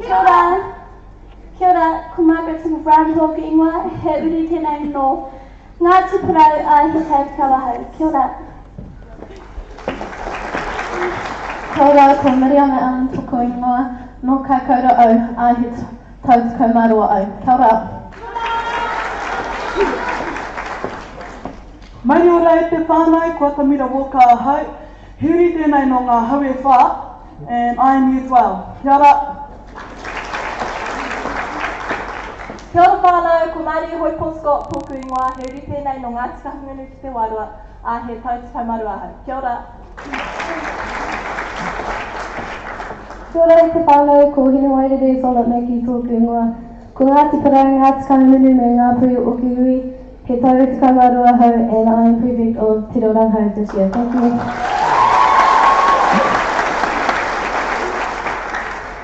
Kia ora. Kia ora, ko Margaret Rangahau ki ingoa, he uri tēnei no Ngāti Parau a he tautawahau. Kia ora. Kia ora, ko Miriama Allen toko ingoa, no ka kaura au a he tautau marua au. Kia ora. Mai ora e te whānau, kua Tamira Walker ahau. Huri tēnei no ngā haue whā, and I am year 12. Kia ora. Kia ora whānau, ko Māori Hoi Paul Scott tōku ingoa, he uri tēnei no Ngāti Kahungunu ki te Wairua, a he tautau marua ahau. Kia ora. Kia ora e te whānau, ko Hinewairere Solid Maki tōku ingoa, ko Ngāti Parau, Ngāti Kahungunu me ngā pui o ki hui, he tautau marua ahau, and I am prefect of Te Reo Rangahau this year. Thank you.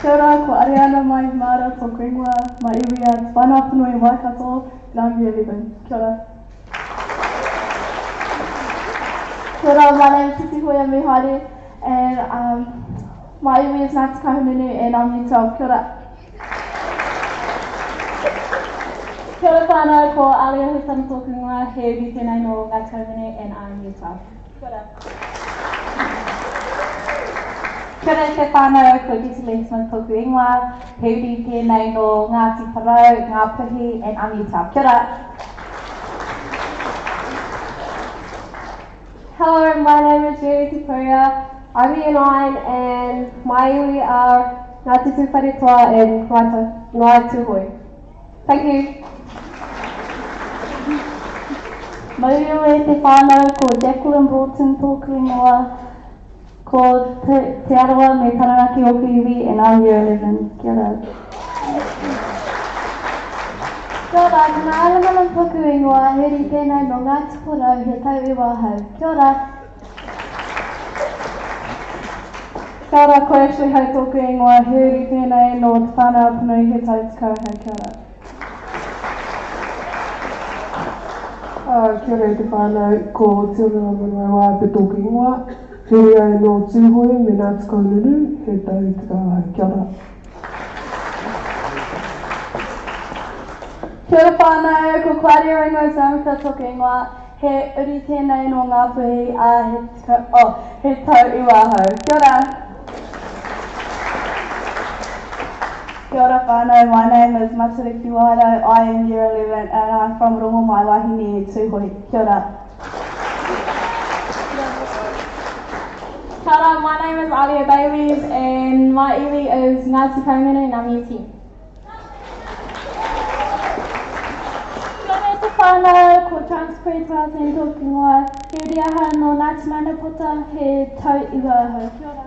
Kia ora, ko Ariana mai Mara tōku ingoa, mai iwi a whānau punui Waikato, Grandi 11. Kia ora. Kia ora, my name is Titi Hoia Mihari, and my iwi is Ngāti Kahungunu, and I'm year 12. Kia ora. Kia ora whānau, ko Alia Husana tōku ingoa, he uri tēnei no Ngāti Kahungunu, and I'm year 12. Kia ora. Kia ora te whānau, ko Gisele Smith tōku ingoa, he uri tēnei no Ngāti Parau, Ngā Puhi, and I'm year 12. Kia ora. Hello, my name is Jerry Tipuria. I'm year 9 and my iwi are Ngāti Tūwharetoa and Ngāi Tūhoi. Thank you. Mai ua e te whānau, ko Jacqueline Broughton tōku ingoa, ko te arawa me Taranaki o iwi, and I'm year 11. Kia ora. Kia ora, ngā alamana tōku ingoa, he uri tēnei no Ngāti Parau, he tau iwa hau. Kia ora. Kia ora, ko Ashley Hau tōku ingoa, he uri tēnei no te whānau punui, he tautau hau. Kia ora. Kia ora te whānau, ko Te Ora Manawa pe tōku ingoa, he uri ai no Tūhoi me Ngāti Kahungunu, he tautau hau. Kia ora. Kia ora whānau, ko Claudia Ringo Zamka tōku ingoa, he uri tēnei no ngā puhi a he tau iwa hau. Kia ora. Kia ora whānau, my name is Matariki Wairau, I am year 11 and I'm from Rongo Mai Wahine, Tūhoi. Kia ora. Kia ora, my name is Alia Davies, and my iwi is Ngāti Kahungunu, and I'm year 10. Kia ora te whānau, ko Transpre Tātei tōku ingoa, he uri aha no Ngāti Manapota, he tau iwa ahau. Kia ora.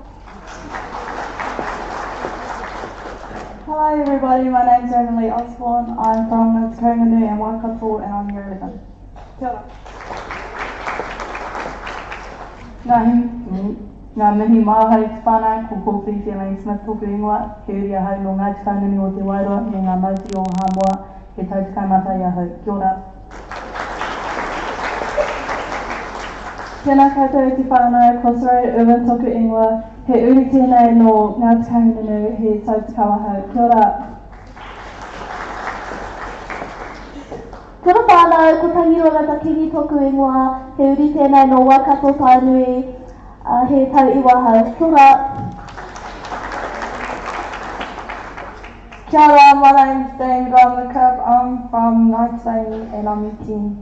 Hello everybody, my name is Emily Osborne. I'm from Ngāti Kahungunu and Waikato and I'm year 11. Kia ora. Ngā mihi māhau te whānau, ko Kōwhiri Elaine Smith tōku ingoa, he uri ahau no Ngāti Kahungunu o te Wairua me ngā mauti o Hamoa, he tautau matai ahau. Kia ora. Tēnā koutou te whānau, ko Soraya Irwin tōku ingoa, he uri tēnei no Ngāti Kahungunu, he tautau ahau. Kia ora. Kia ora whānau, ko Tangiroa Takiri tōku ingoa, he uri tēnei no Waikato Tainui, he tau iwa hau. Kia ora. Kia ora, my name's Dan Garlicup. I'm from Ngāti and I'm 18.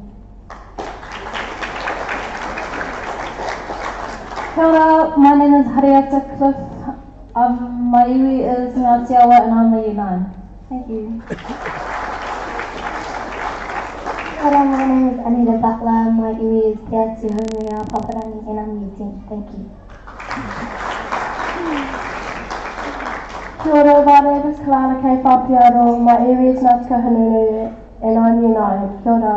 Kia ora, my name is Hariata Cliff. My iwi is Ngāti Awa and I'm a year 9. Thank you. Kia ora, my name is Anita Butler. My iwi is Te Atu Haunga Paparangi and I'm year 10. Thank you. Kia ora, my name is Kalana Kei Whapiaro. My iwi is Ngāti Kahungunu and I'm year 9. Kia ora.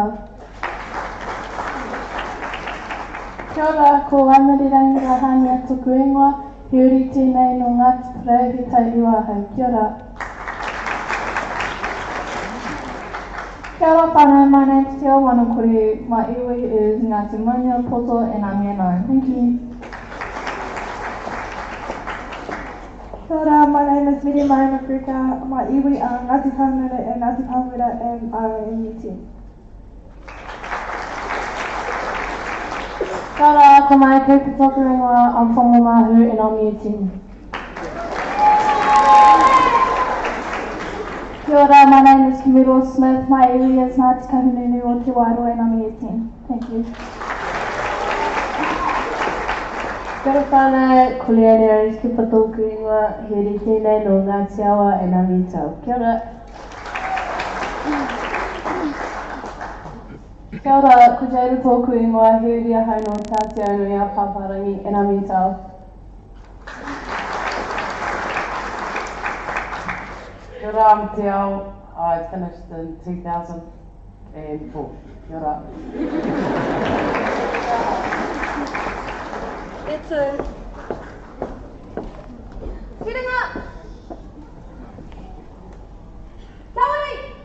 Kia ora, ko Amiri Rangahau tōku ingoa, he uri tēnei no Ngāti Parau, he tau iwa hau. Kia ora. Kia ora whānau, my name's Te Wanakore. My iwi is Ngāti Maunga Poto and I'm year 9. Thank you. Kia ora, my name is Miri Mahimakrika. My iwi are Ngāti Kaunere and Ngāti Pāwera and I am Yew Ten. Kia ora, ko mai kei toku ingoa, I'm from Omahu and I'm Yew Ten. Kia ora, my name is Camille Smith. My iwi is Ngāti Kahununu o Te Wairoa and I'm Yew Ten. Thank you. Kia ora whānau, ko Leonora is ki patoku ingoa, he ri tēnei no Ngāti Awa and I'm Yew Tau. Kia ora. Kia ora, ko Jaira tōku ingoa, he ri ahau no Tāti Aunu i a Pāparangi and I'm Yew Tau. Kia ora, I'm Te Ao. I finished in 2004. Kia ora. It's a... Sitting up! Kauri!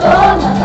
Dona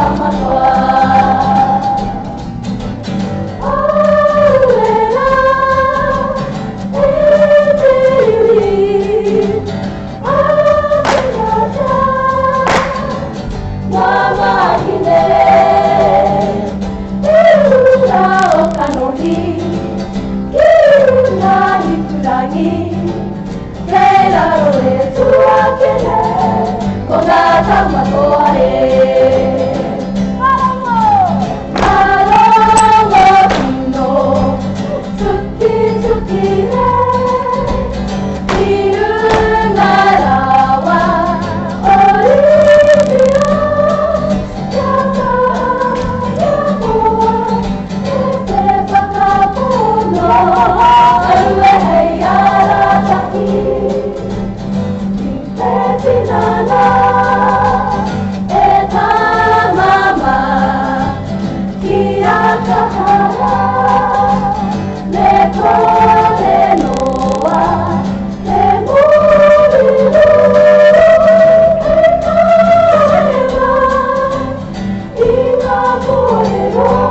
Masuk di hong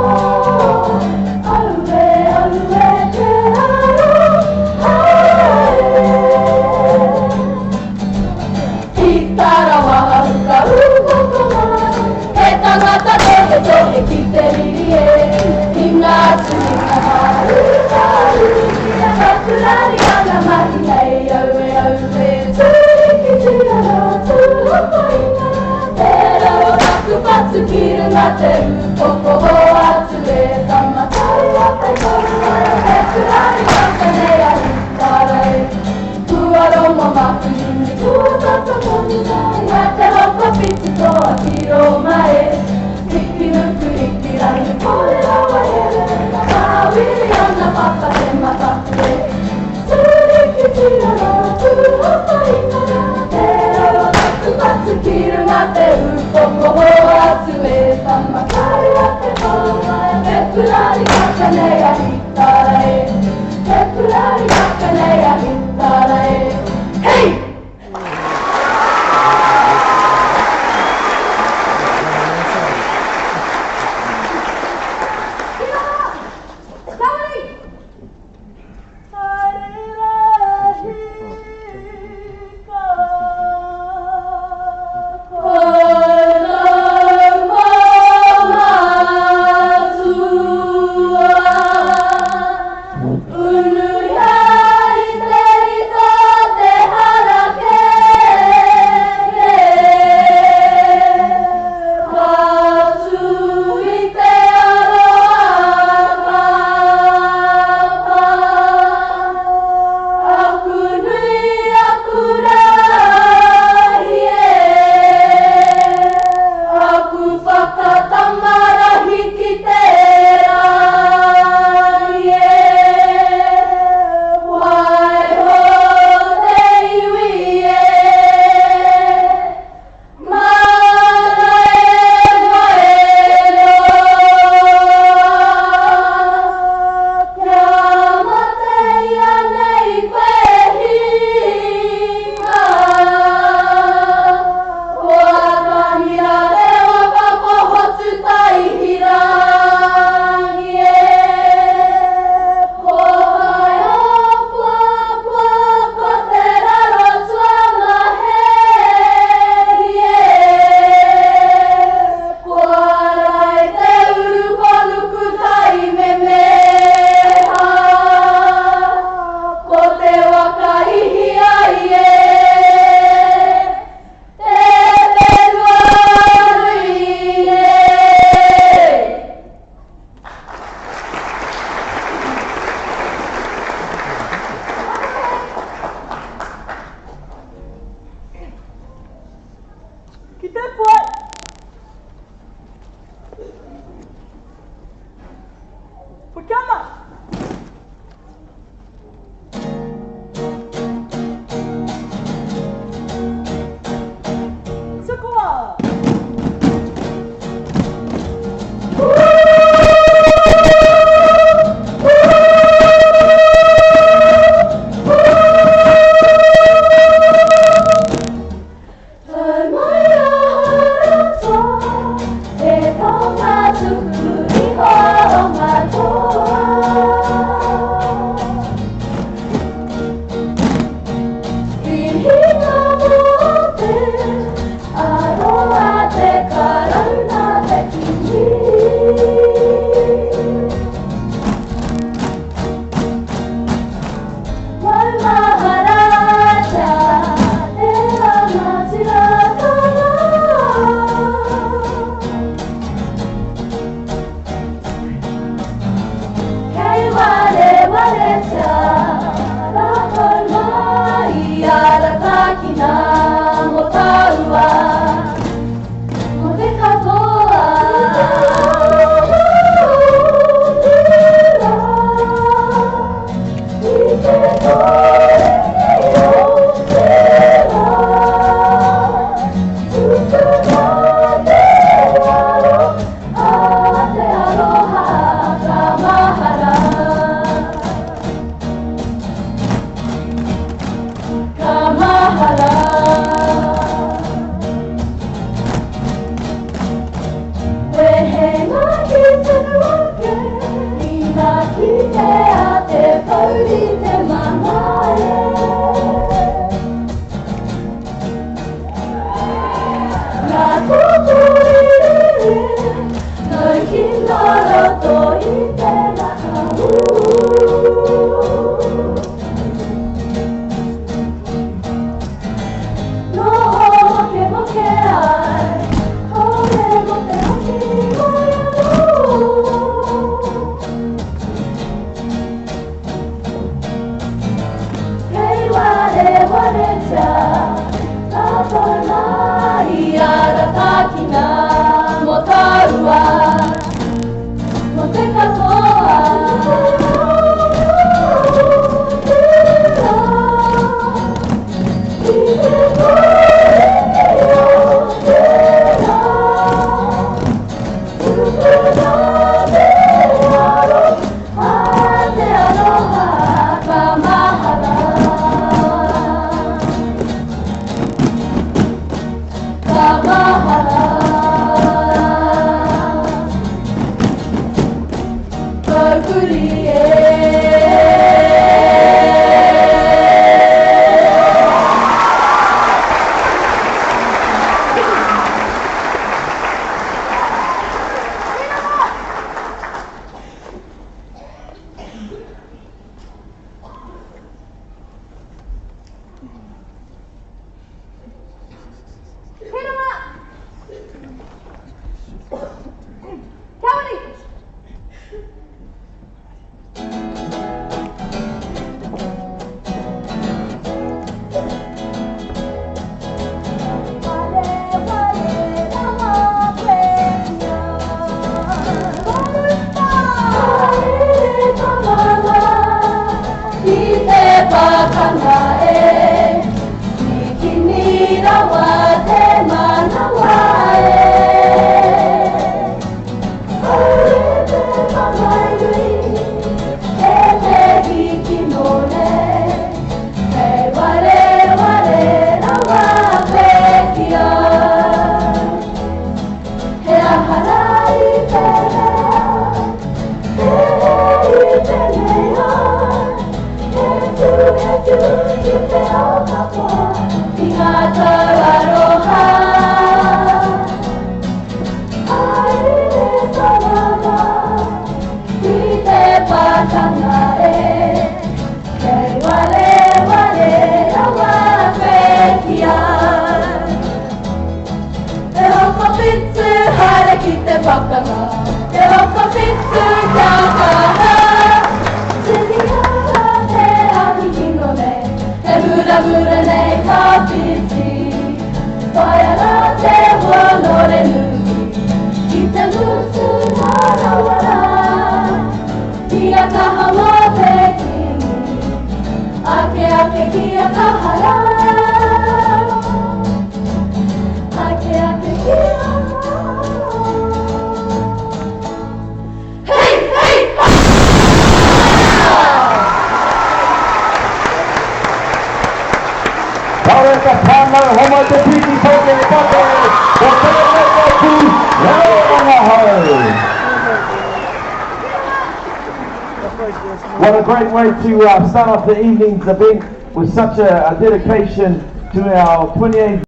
What a great way to start off the evening's event with such a dedication to our 28th